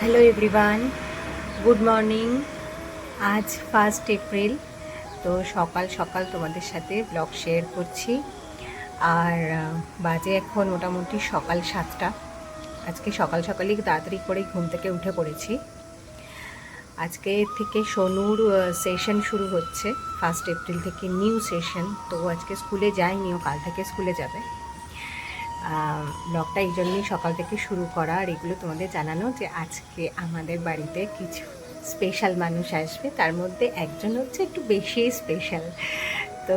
Hello everyone, good morning. আজ 1 April. তো সকাল সকাল তোমাদের সাথে ব্লগ শেয়ার করছি। আর বাজে এখন মোটামুটি সকাল 7টা। আজকে সকাল সকালই তাড়াতাড়ি করে ঘুম থেকে উঠে পড়েছি। আজকে থেকে সোনুর সেশন শুরু হচ্ছে। 1 এপ্রিল থেকে নিউ সেশন। তো আজকে স্কুলে যায়নি, ও কাল থেকে স্কুলে যাবে। ব্লগটা এই জন্যই সকাল থেকে শুরু করা, আর এগুলো তোমাদের জানানো যে আজকে আমাদের বাড়িতে কিছু স্পেশাল মানুষ আসবে। তার মধ্যে একজন হচ্ছে একটু বেশি স্পেশাল। তো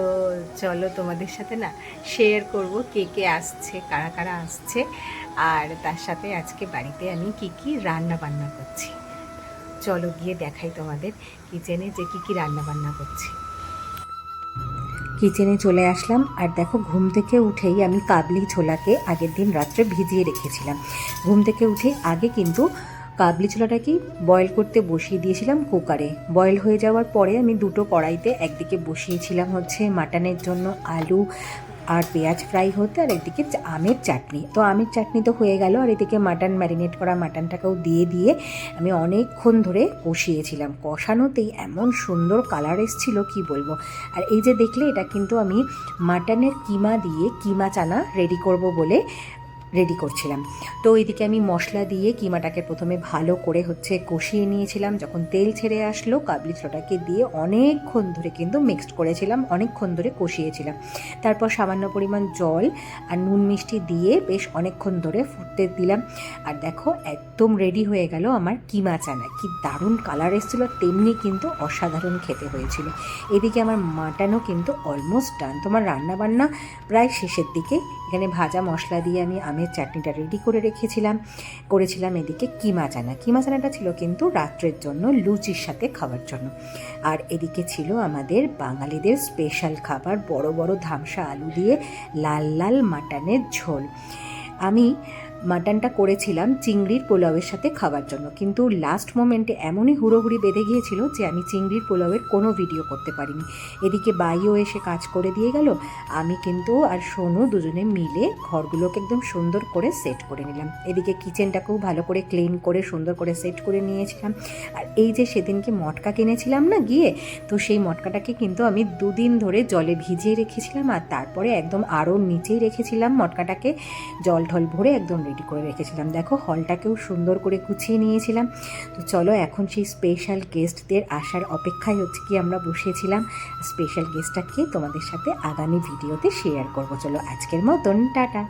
চলো তোমাদের সাথে না শেয়ার করব কে কে আসছে, কারা কারা আসছে, আর তার সাথে আজকে বাড়িতে আমি কি কি রান্না বান্না করছি। চলো গিয়ে দেখাই তোমাদের কিচেনে যে কি কি রান্না বান্না করছি। কিচেনে চলে আসলাম, আর দেখো ঘুম থেকে উঠেই আমি কাবলি ছোলাকে আগের দিন রাত্রে ভিজিয়ে রেখেছিলাম। ঘুম থেকে উঠে আগে কিন্তু কাবলি ছোলাটাকেই বয়েল করতে বসিয়ে দিয়েছিলাম কুকারে। বয়েল হয়ে যাওয়ার পরে আমি দুটো কড়াইতে একদিকে বসিয়েছিলাম হচ্ছে মাটনের জন্য আলু আর পেঁয়াজ ফ্রাই হতে, আর একদিকে আমের চাটনি। তো আমের চাটনি তো হয়ে গেল, আর এদিকে মাটন ম্যারিনেট করা মাটনটাকেও দিয়ে আমি অনেকক্ষণ ধরে কষিয়েছিলাম। কষানোতেই এমন সুন্দর কালার এসেছিল কি বলবো। আর এই যে দেখলে, এটা কিন্তু আমি মাটনের কিমা দিয়ে কিমা চানা রেডি করব বলে রেডি করছিলাম। তো এইদিকে আমি মশলা দিয়ে কিমাটাকে প্রথমে ভালো করে হচ্ছে কষিয়ে নিয়েছিলাম। যখন তেল ছেড়ে আসলো, কাবলি ছোলাটাকে দিয়ে অনেকক্ষণ ধরে কিন্তু মিক্সড করেছিলাম, অনেকক্ষণ ধরে কষিয়েছিলাম। তারপর সামান্য পরিমাণ জল আর নুন মিষ্টি দিয়ে বেশ অনেকক্ষণ ধরে ফুটতে দিলাম। আর দেখো একদম রেডি হয়ে গেল আমার কিমা চানা। কি দারুণ কালার এসেছিলো, তেমনি কিন্তু অসাধারণ খেতে হয়েছিল। এদিকে আমার মাটনও কিন্তু অলমোস্ট ডান। তোমার রান্নাবান্না প্রায় শেষের দিকে। এখানে ভাজা মশলা দিয়ে আমি আমের চাটনিটা রেডি করে করেছিলাম এদিকে কিমা চানা। কিমা চানাটা ছিল কিন্তু রাত্রের জন্য, লুচির সাথে খাওয়ার জন্য। আর এদিকে ছিল আমাদের বাঙালিদের স্পেশাল খাবার, বড় বড় ধামসা আলু দিয়ে লাল লাল মাটনের ঝোল। আমি মাটনটা করেছিলাম চিংড়ির পোলাওয়ের সাথে খাওয়ার জন্য, কিন্তু লাস্ট মোমেন্টে এমনই হুড়োহুড়ি বেঁধে গিয়েছিল যে আমি চিংড়ির পোলাওয়ের কোনো ভিডিও করতে পারিনি। এদিকে বাইও এসে কাজ করে দিয়ে গেল। আমি কিন্তু আর সোনু দুজনে মিলে ঘরগুলোকে একদম সুন্দর করে সেট করে নিলাম। এদিকে কিচেনটাকেও ভালো করে ক্লিন করে সুন্দর করে সেট করে নিয়েছিলাম। আর এই যে সেদিনকে মটকা কিনেছিলাম না গিয়ে, তো সেই মটকাটাকে কিন্তু আমি 2 দিন ধরে জলে ভিজিয়ে রেখেছিলাম, আর তারপরে একদম আরও নিচেই রেখেছিলাম মটকাটাকে, জল ঢল ভরে একদম রেডি করে রেখেছিলাম। দেখো হলটাকেও সুন্দর করে গুছিয়ে নিয়েছিলাম। তো চলো এখন সেই স্পেশাল গেস্টদের আসার অপেক্ষায় হচ্ছে কি আমরা বসেছিলাম। স্পেশাল গেস্টটাকে তোমাদের সাথে আগামী ভিডিওতে শেয়ার করবো। চলো আজকের মতন টাটা।